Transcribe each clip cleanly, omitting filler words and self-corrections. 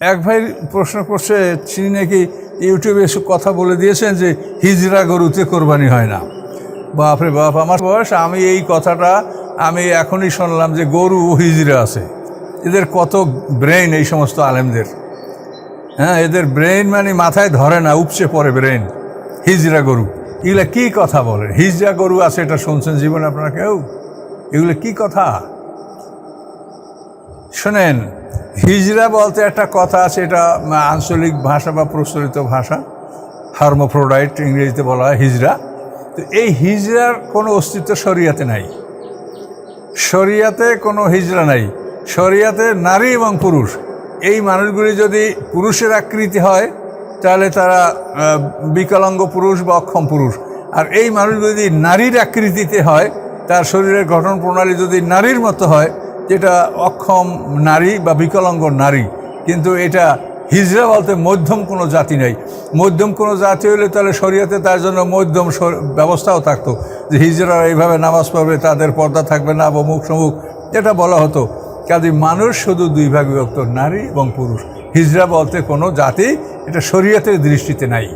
এক ভাই প্রশ্ন করছে, তিনি নাকি ইউটিউবে এসব কথা বলে দিয়েছেন যে হিজড়া গরুতে কোরবানি হয় না। বাপরে বাপ, আমার বয়স, আমি এই কথাটা আমি এখনই শুনলাম যে গরু হিজড়া আছে। এদের কত ব্রেন এই সমস্ত আলেমদের! হ্যাঁ, এদের ব্রেন মানে মাথায় ধরে না, উপচে পড়ে ব্রেন। হিজড়া গরু, এগুলো কী কথা বলেন? হিজড়া গরু আছে, এটা শুনছেন জীবনে আপনারা কেউ? এগুলো কি কথা? শোনেন, হিজড়া বলতে একটা কথা আছে, এটা আঞ্চলিক ভাষা বা প্রচলিত ভাষা, হার্মোফ্রোডাইট ইংরেজিতে বলা হয় হিজড়া। তো এই হিজড়ার কোনো অস্তিত্ব শরিয়াতে নাই। শরিয়াতে কোনো হিজড়া নাই। শরিয়াতে নারী এবং পুরুষ, এই মানুষগুলি যদি পুরুষের আকৃতি হয় তাহলে তারা বিকলাঙ্গ পুরুষ বা অক্ষম পুরুষ। আর এই মানুষগুলি যদি নারীর আকৃতিতে হয়, তার শরীরের গঠন প্রণালী যদি নারীর মতো হয়, যেটা অক্ষম নারী বা বিকলাঙ্গ নারী। কিন্তু এটা হিজড়া বলতে মধ্যম কোনো জাতি নেই। মধ্যম কোনো জাতি হলে তাহলে শরিয়াতে তার জন্য মধ্যম ব্যবস্থাও থাকতো, যে হিজড়ারা এইভাবে নামাজ পড়বে, তাদের পর্দা থাকবে না, অমুক সমুক, এটা বলা হতো। কাজে মানুষ শুধু দুই ভাগ বিভক্ত, নারী এবং পুরুষ। হিজড়া বলতে কোনো জাতি, এটা শরিয়াতের দৃষ্টিতে নাই।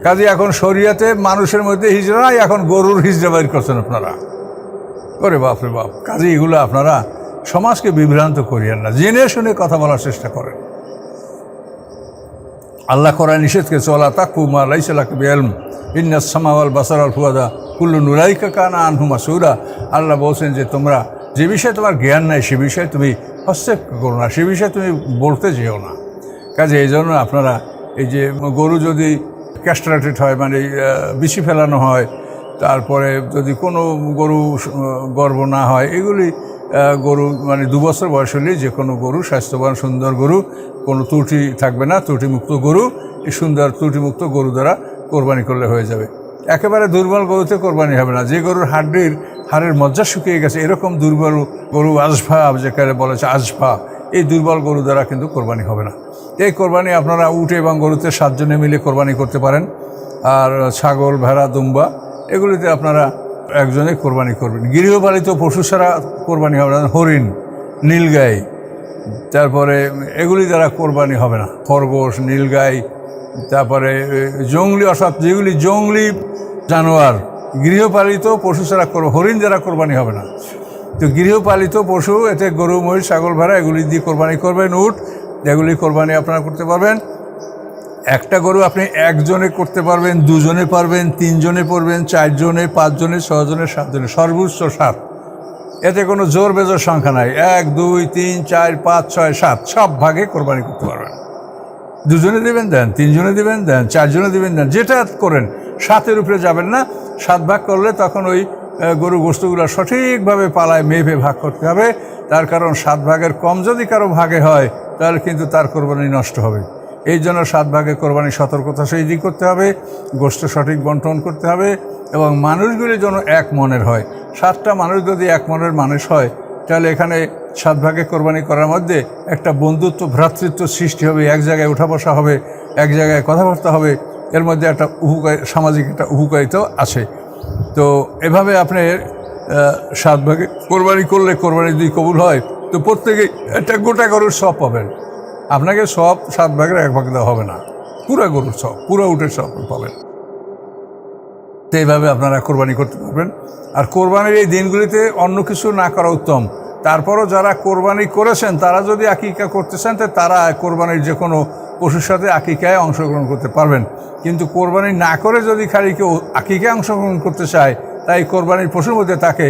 কাজে এখন শরিয়াতে মানুষের মধ্যে হিজড়া নাই, এখন গরুর হিজড়া বের করছেন আপনারা। ওরে বাপরে বাপ! কাজে এগুলো আপনারা সমাজকে বিভ্রান্ত করিয়েন না, জেনে শুনে কথা বলার চেষ্টা করেন। আল্লাহ কোরআন নিষেধ করেছে, ওয়ালা তাকফু মা লাইসা লাকা বিইলম ইন্নাস সামা ওয়াল বাসারা ওয়াল ফুআদা কুল্লু উলাইকা কানা আনহু মাসউলা। আল্লাহ বলছেন যে তোমরা যে বিষয়ে তোমার জ্ঞান নাই, সে বিষয়ে তুমি হস্তক্ষেপ করো না, সে বিষয়ে তুমি বলতে যেও না। কাজে এই জন্য আপনারা এই যে গরু যদি ক্যাস্ট্রেটেড হয়, মানে বিচি ফেলানো হয়, তারপরে যদি কোনো গরু গর্ভ না হয়, এগুলি গরু মানে 2 বছর বয়স হলেই যে কোনো গরু, স্বাস্থ্যবান সুন্দর গরু, কোনো ত্রুটি থাকবে না, ত্রুটিমুক্ত গরু, এই সুন্দর ত্রুটিমুক্ত গরু দ্বারা কোরবানি করলে হয়ে যাবে। একেবারে দুর্বল গরুতে কোরবানি হবে না। যে গরুর হাড়ের মজ্জা শুকিয়ে গেছে, এরকম দুর্বল গরু, আজফা যেখানে বলেছে আজফা, এই দুর্বল গরু দ্বারা কিন্তু কোরবানি হবে না। এই কোরবানি আপনারা উট এবং গরুতে 7 জনে মিলে কোরবানি করতে পারেন। আর ছাগল, ভেড়া, দুম্বা, এগুলিতে আপনারা একজনে কোরবানি করবেন। গৃহপালিত পশু ছাড়া কোরবানি হবে না। হরিণ, নীলগাই, তারপরে এগুলি দ্বারা কোরবানি হবে না। খরগোশ, নীলগাই, তারপরে জংলি, অর্থাৎ যেগুলি জংলি জানোয়ার, গৃহপালিত পশু ছাড়া হরিণ দ্বারা কোরবানি হবে না। তো গৃহপালিত পশু, এতে গরু, মহিষ, ছাগল, ভেড়া, এগুলি দিয়ে কোরবানি করবেন। উট, এগুলি কোরবানি আপনারা করতে পারবেন। একটা গরু আপনি একজনে করতে পারবেন, 2 জনে পারবেন, 3 জনে পারবেন, 4 জনে, 5 জনে, 6 জনে, 7 জনে, সর্বোচ্চ 7। এতে কোনো জোর বেজোর সংখ্যা নাই। 1, 2, 3, 4, 5, 6, 7 সব ভাগে কোরবানি করতে পারবেন। 2 জনে দেবেন দেন, 3 জনে দেবেন দেন, 4 জনে দেবেন দেন, যেটা করেন। 7-এর উপরে যাবেন না। 7 ভাগ করলে তখন ওই গরু গোস্তগুলো সঠিকভাবে পালায় মেপে ভাগ করতে হবে। তার কারণ 7 ভাগের কম যদি কারো ভাগে হয়, তাহলে কিন্তু তার কোরবানি নষ্ট হবে। এই জন্য 7 ভাগে কোরবানি সতর্কতা সেই করতে হবে, গোস্ত সঠিক বন্টন করতে হবে, এবং মানুষগুলি যেন এক মনের হয়। 7টা মানুষ যদি এক মনের মানুষ হয়, তাহলে এখানে 7 ভাগে কোরবানি করার মধ্যে একটা বন্ধুত্ব, ভ্রাতৃত্ব সৃষ্টি হবে, এক জায়গায় উঠা বসা হবে, এক জায়গায় কথাবার্তা হবে, এর মধ্যে একটা সামাজিক একটা উপকারিতাও আছে। তো এভাবে আপনি 7 ভাগে কোরবানি করলে, কোরবানি যদি কবুল হয়, তো প্রত্যেকে একটা গোটা গরুর সব পাবেন। আপনাকে সব 7 ভাগের 1 ভাগ দেওয়া হবে না, পুরো গরুর সব, পুরো উটের সব পাবেন। তো এইভাবে আপনারা কোরবানি করতে পারবেন। আর কোরবানির এই দিনগুলিতে অন্য কিছু না করা উত্তম। তারপরও যারা কোরবানি করেছেন, তারা যদি আকিকা করতে চান, তো তারা কোরবানির যে কোনো পশুর সাথে আকিকায় অংশগ্রহণ করতে পারবেন। কিন্তু কোরবানি না করে যদি খালি কেউ আকিকায় অংশগ্রহণ করতে চায়, তাই কোরবানির পশুর মধ্যে তাকে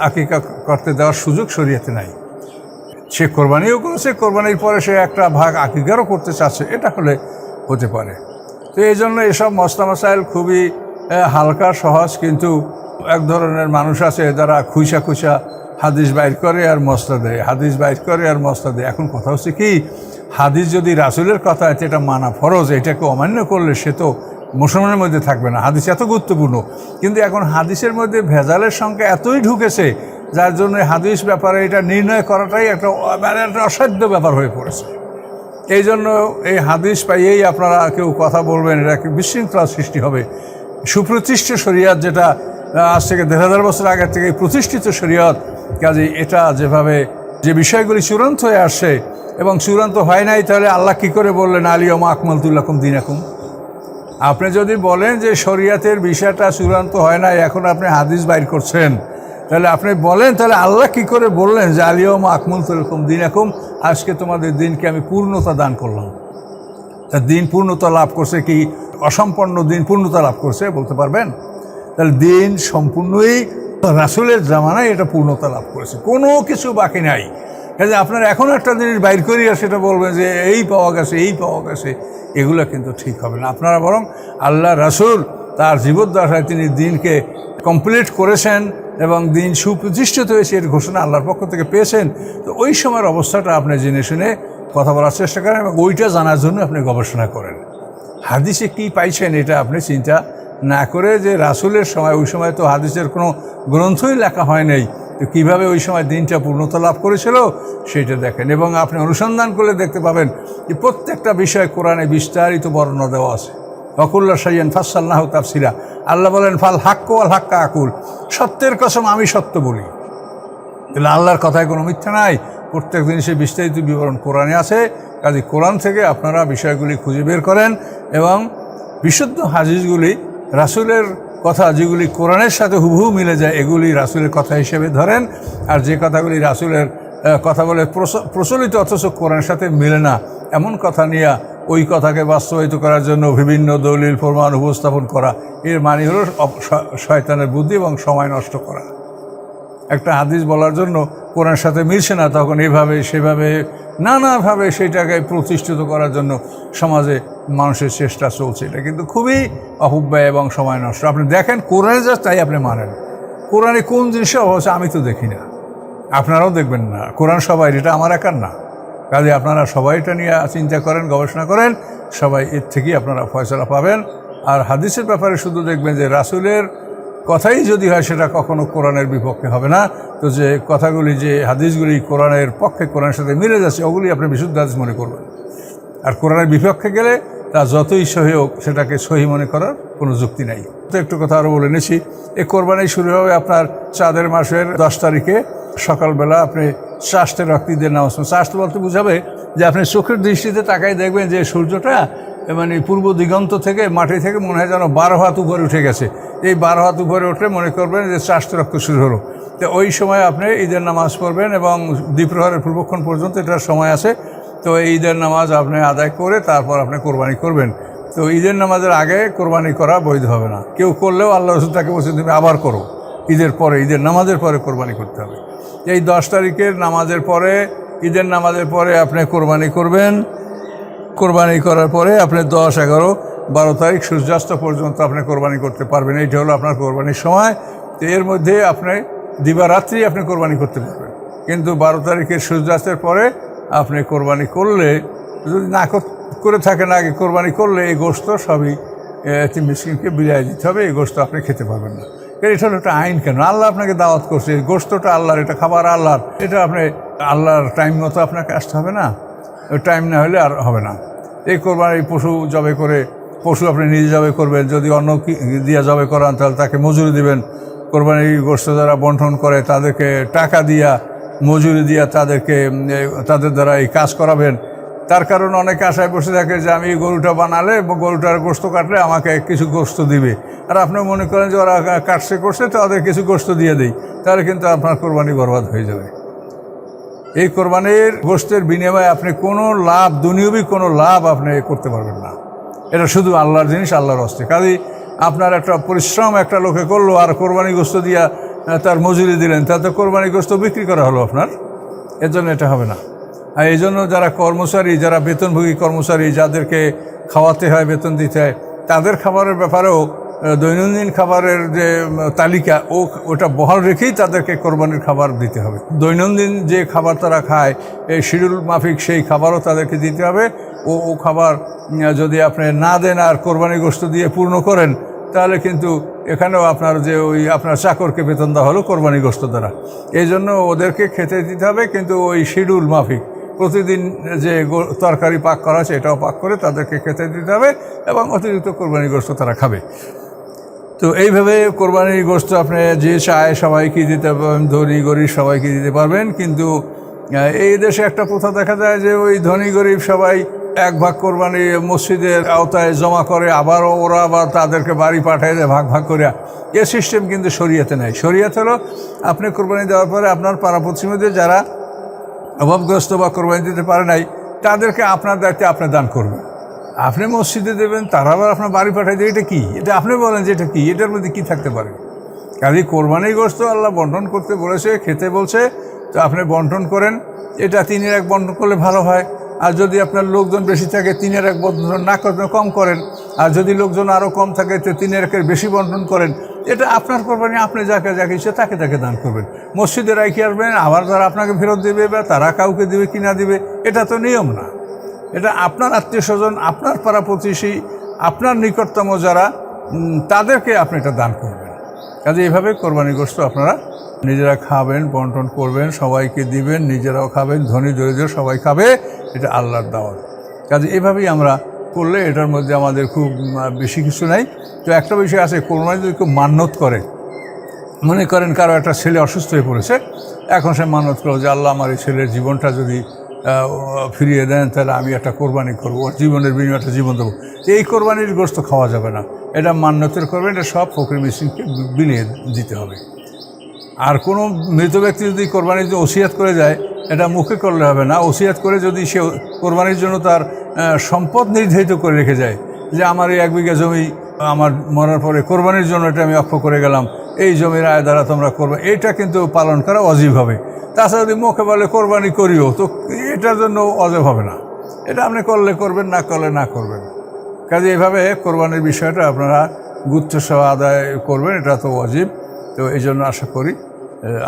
আকিকা করতে দেওয়ার সুযোগ শরীয়তে নাই। সে কোরবানিও করেছে, কোরবানির পরে সে একটা ভাগ আকিকারও করতে চাচ্ছে, এটা হলে হতে পারে। তো এই জন্য এসব মসলা মশাইল খুবই হালকা, সহজ। কিন্তু এক ধরনের মানুষ আছে যারা খুঁজা হাদিস বাইর করে আর মশলা দেয়, হাদিস বাইর করে আর মশলা দেয়। এখন কথা হচ্ছে কি, হাদিস যদি রাসূলের কথা হয়, এটা মানা ফরজ। এটাকে অমান্য করলে সে তো মুসলমানের মধ্যে থাকবে না। হাদিস এত গুরুত্বপূর্ণ, কিন্তু এখন হাদিসের মধ্যে ভেজালের সংখ্যা এতই ঢুকেছে, যার জন্য হাদিস ব্যাপারে এটা নির্ণয় করাটাই একটা অসাধ্য ব্যাপার হয়ে পড়েছে। এই জন্য এই হাদিস পাইয়েই আপনারা কেউ কথা বলবেন, এটা বিশৃঙ্খলার সৃষ্টি হবে। সুপ্রতিষ্ঠিত শরিয়ত, যেটা আজ থেকে 1000 বছর আগের থেকে প্রতিষ্ঠিত শরিয়ত, কাজে এটা যেভাবে যে বিষয়গুলি চূড়ান্ত হয়ে আসছে, এবং চূড়ান্ত হয় নাই, তাহলে আল্লাহ কী করে বললেন আলিয়াউমা আকমালতু লাকুম দীনাকুম? আপনি যদি বলেন যে শরিয়াতের বিষয়টা চূড়ান্ত হয় নাই, এখন আপনি হাদিস বাইর করছেন, তাহলে আপনি বলেন তাহলে আল্লাহ কী করে বললেন যে আলিয়াউমা আকমালতু লাকুম দীনাকুম, আজকে তোমাদের দিনকে আমি পূর্ণতা দান করলাম? তা দিন পূর্ণতা লাভ করছে কি অসম্পূর্ণ দিন পূর্ণতা লাভ করছে বলতে পারবেন? তাহলে দিন সম্পূর্ণই রাসূলের জামানায় এটা পূর্ণতা লাভ করেছে, কোনো কিছু বাকি নাই। কাজে আপনার এখন একটা জিনিস বাইর করিয়া সেটা বলবেন যে এই পাওয়া গেছে এই পাওয়া গেছে, এগুলো কিন্তু ঠিক হবে না। আপনারা বরং আল্লাহ রাসূল তার জীবদ্দশায় তিনি দিনকে কমপ্লিট করেছেন এবং দিন সুপ্রতিষ্ঠিত হয়েছে এর ঘোষণা আল্লাহর পক্ষ থেকে পেয়েছেন। তো ওই সময়ের অবস্থাটা আপনি জেনে শুনে কথা বলার চেষ্টা করেন এবং ওইটা জানার জন্য আপনি গবেষণা করেন। হাদিসে কি পাইছেন এটা আপনি চিন্তা না করে যে রাসূলের সময়, ওই সময় তো হাদিসের কোনো গ্রন্থই লেখা হয় নাই, তো কীভাবে ওই সময় দিনটা পূর্ণতা লাভ করেছিল সেটা দেখেন। এবং আপনি অনুসন্ধান করলে দেখতে পাবেন যে প্রত্যেকটা বিষয় কোরআনে বিস্তারিত বর্ণনা দেওয়া আছে। ওয়াকুল্লা শাইইন ফাসসালনাহু তাফসীরা। আল্লাহ বলেন ফাল হাক্কু ওয়াল হাক্কা আকুল, সত্যের কসম আমি সত্য বলি। তাহলে আল্লাহর কথায় কোনো মিথ্যা নাই, প্রত্যেক জিনিসের বিস্তারিত বিবরণ কোরআনে আছে। কাজে কোরআন থেকে আপনারা বিষয়গুলি খুঁজে বের করেন এবং বিশুদ্ধ হাদিসগুলি রাসূলের কথা যেগুলি কোরআনের সাথে হুবহু মিলে যায় এগুলি রাসূলের কথা হিসেবে ধরেন। আর যে কথাগুলি রাসূলের কথা বলে প্রচলিত অথচ কোরআনের সাথে মিলে না, এমন কথা নিয়ে ওই কথাকে বাস্তবায়িত করার জন্য বিভিন্ন দলিল প্রমাণ উপস্থাপন করা, এর মানে হলো শয়তানের বুদ্ধি এবং সময় নষ্ট করা। একটা হাদিস বলার জন্য কোরআনের সাথে মিলছে না, তখন এভাবে সেভাবে নানাভাবে সেটাকে প্রতিষ্ঠিত করার জন্য সমাজে মানুষের চেষ্টা চলছে। এটা কিন্তু খুবই অপব্যয় এবং সময় নষ্ট। আপনি দেখেন কোরআনে যা তাই আপনি মানেন, কোরআনে কোন জিনিসের অভাব আছে আমি তো দেখি না, আপনারাও দেখবেন না। কোরআন সবাই, এটা আমার একার না। কাজে আপনারা সবাই এটা নিয়ে চিন্তা করেন, গবেষণা করেন, সবাই এর থেকেই আপনারা ফয়সালা পাবেন। আর হাদিসের ব্যাপারে শুধু দেখবেন যে রাসূলের কথাই যদি হয় সেটা কখনো কোরআনের বিপক্ষে হবে না। তো যে কথাগুলি, যে হাদিসগুলি কোরআনের পক্ষে, কোরআনের সাথে মিলে যাচ্ছে, ওগুলি আপনি বিশুদ্ধ হাদিস মনে করবেন। আর কোরআনের বিপক্ষে গেলে তা যতই সহি হোক সেটাকে সহি মনে করার কোনো যুক্তি নাই। তো একটু কথা আরও বলে নিয়েছি, এই কোরবানি শুরু হবে আপনার চাঁদের মাসের 10 তারিখে সকালবেলা। আপনি চাষতে রক্তিদের নামাজ, চাষতে বলতে বুঝাবে যে আপনি চোখের দৃষ্টিতে তাকাই দেখবেন যে সূর্যটা মানে পূর্ব দিগন্ত থেকে, মাটি থেকে মনে হয় যেন 12 হাত উপরে উঠে গেছে। এই 12 হাত উপরে উঠলে মনে করবেন যে চাষতে রক্ত শুরু হলো। তো ওই সময় আপনি ঈদের নামাজ পড়বেন এবং দ্বীপ্রহরের পূর্বক্ষণ পর্যন্ত এটার সময় আছে। তো এই ঈদের নামাজ আপনি আদায় করে তারপর আপনি কোরবানি করবেন। তো ঈদের নামাজের আগে কোরবানি করা বৈধ হবে না। কেউ করলেও আল্লাহ রাসূল তাকে বলছে তুমি আবার করো, ঈদের পরে, ঈদের নামাজের পরে কোরবানি করতে হবে। এই 10 তারিখের নামাজের পরে, ঈদের নামাজের পরে আপনি কোরবানি করবেন। কোরবানি করার পরে আপনি 10, 11, 12 তারিখ সূর্যাস্ত পর্যন্ত আপনি কোরবানি করতে পারবেন। এইটা হলো আপনার কোরবানির সময়। তো এর মধ্যে আপনি দিবারাত্রি আপনি কোরবানি করতে পারবেন। কিন্তু 12 তারিখের সূর্যাস্তের পরে আপনি কোরবানি করলে, যদি না করে থাকেন আগে কোরবানি করলে, এই গোশত সবই এতিম মিসকিনকে বিলিয়ে দিতে হবে। এই গোশত আপনি খেতে পারবেন না। এটা হলো একটা আইন। কেন? আল্লাহ আপনাকে দাওয়াত করছে, এই গোশতটা আল্লাহর, এটা খাবার আল্লাহর, এটা আপনি আল্লাহর টাইম মতো আপনাকে আসতে হবে না। টাইম না হলে আর হবে না। এই কোরবানি পশু জবে করে, পশু আপনি নিজে জবে করবেন। যদি অন্য দিয়ে জবে করান তাহলে তাকে মজুরি দিবেন। কোরবানির গোশত যারা বন্টন করে তাদেরকে টাকা দিয়া, মজুরি দিয়া তাদের দ্বারা এই কাজ করাবেন। তার কারণ অনেকে আশায় বসে থাকে যে আমি গরুটা বানালে, গরুটার গোশত কাটলে আমাকে কিছু গোশত দিবে। আর আপনি মনে করেন যে ওরা কাটছে করছে তো ওদের কিছু গোশত দিয়ে দিই, তাহলে কিন্তু আপনার কোরবানি বরবাদ হয়ে যাবে। এই কোরবানির গোশতের বিনিময়ে আপনি কোনো লাভ, দুনিয়াবি কোনো লাভ আপনি করতে পারবেন না। এটা শুধু আল্লাহর জিনিস, আল্লাহর হস্তে। কাজেই আপনার একটা পরিশ্রম একটা লোকে করলো আর কোরবানি গোশত দিয়া তার মজুরি দিলেন, তাতে কোরবানি গোশত বিক্রি করা হলো আপনার। এর জন্য এটা হবে না। আর এই জন্য যারা কর্মচারী, যারা বেতনভোগী কর্মচারী, যাদেরকে খাওয়াতে হয়, বেতন দিতে হয়, তাদের খাবারের ব্যাপারেও দৈনন্দিন খাবারের যে তালিকা ওটা বহাল রেখেই তাদেরকে কোরবানির খাবার দিতে হবে। দৈনন্দিন যে খাবার তারা খায়, এই শিডিউল মাফিক সেই খাবারও তাদেরকে দিতে হবে। ও খাবার যদি আপনি না দেন আর কোরবানি গোশত দিয়ে পূর্ণ করেন, তাহলে কিন্তু এখানেও আপনার যে আপনার চাকরকে বেতন দেওয়া হলো কোরবানি গোশত দ্বারা। এই জন্য ওদেরকে খেতে দিতে হবে, কিন্তু ওই শিডিউল মাফিক প্রতিদিন যে তরকারি পাক করা আছে এটাও পাক করে তাদেরকে খেতে দিতে হবে এবং অতিরিক্ত কোরবানি গোশত তারা খাবে। তো এইভাবে কোরবানির গোশত আপনি যে চায় সবাইকে দিতে পারবেন, ধরি গরিব সবাইকে দিতে পারবেন। কিন্তু এই দেশে একটা প্রথা দেখা যায় যে ওই ধনী গরিব সবাই এক ভাগ কোরবানি মসজিদের আওতায় জমা করে, আবারও ওরা আবার তাদেরকে বাড়ি পাঠায় দেয় ভাগ ভাগ করে। এ সিস্টেম কিন্তু শরীয়তে নেই। শরীয়ত হলো আপনি কোরবানি দেওয়ার পরে আপনার পাড়া প্রতিবেশীদের যারা অভাবগ্রস্ত বা কোরবানি দিতে পারে নাই তাদেরকে আপনার দায়িত্বে আপনি দান করবেন। আপনি মসজিদে দেবেন, তারা আবার আপনার বাড়ি পাঠাই দেবে, এটা কি? এটা আপনি বলেন যে এটা কি, এটার মধ্যে কী থাকতে পারে? কাজে কোরবানির গোশত আল্লাহ বন্টন করতে বলেছে, খেতে বলছে, তো আপনি বন্টন করেন। এটা 3-1 বন্টন করলে ভালো হয়। আর যদি আপনার লোকজন বেশি থাকে 3-1 বন্টন না করতে কম করেন। আর যদি লোকজন আরও কম থাকে তো 3-1 বেশি বন্টন করেন। এটা আপনার কোরবানি, আপনি যাকে যাকে ইচ্ছে তাকে তাকে দান করবেন। মসজিদে রাখি আসবেন, আবার তারা আপনাকে ফেরত দেবে বা তারা কাউকে দেবে কি না দেবে, এটা তো নিয়ম না। এটা আপনার আত্মীয় স্বজন, আপনার পাড়া প্রতিবেশী, আপনার নিকটতম যারা, তাদেরকে আপনি এটা দান করবেন। কাজে এইভাবে কোরবানি গোশত আপনারা নিজেরা খাবেন, বন্টন করবেন, সবাইকে দিবেন, নিজেরাও খাবেন, ধনী দরিদ্র সবাই খাবে। এটা আল্লাহর দাওয়াত। কাজে এভাবেই আমরা করলে এটার মধ্যে আমাদের খুব বেশি কিছু নাই। তো একটা বিষয় আছে, কোরবানি যদি কেউ মান্যত করে, মনে করেন কারো একটা ছেলে অসুস্থ হয়ে পড়েছে, এখন সে মান্যত করো যে আল্লাহ আমার এই ছেলের জীবনটা যদি ফিরিয়ে দেন তাহলে আমি একটা কোরবানি করবো, ওর জীবনের বিনিময়ে একটা জীবন দেবো। এই কোরবানির গোশত খাওয়া যাবে না, এটা মান্যতের করবেন, এটা সব ফকির মিসকিনকে বিলিয়ে দিতে হবে। আর কোনো মৃত ব্যক্তি যদি কোরবানির জন্য ওসিয়াত করে যায়, এটা মুখে করলে হবে না। ওসিয়াত করে যদি সে কোরবানির জন্য তার সম্পদ নির্ধারিত করে রেখে যায় যে আমার এই 1 বিঘা জমি আমার মরার পরে কোরবানির জন্য এটা আমি অক্ষ করে গেলাম, এই জমির আয় দ্বারা তোমরা করবে, এটা কিন্তু পালন করা অজীব হবে। তাছাড়া যদি মুখে বলে কোরবানি করিও, তো এটার জন্য অজীব হবে না। এটা আপনি করলে করবেন, না করলে না করবেন। কাজে এইভাবে কোরবানির বিষয়টা আপনারা গুরুত্ব সহ আদায় করবেন, এটা তো অজীব। তো এই জন্য আশা করি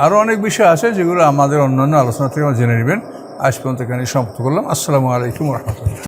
আরও অনেক বিষয় আছে যেগুলো আমাদের অন্যান্য আলোচনা থেকে জেনে নেবেন। আজ পর্যন্ত এখানে সমাপ্ত করলাম। আসসালামু আলাইকুম রহমতুল্লাহ।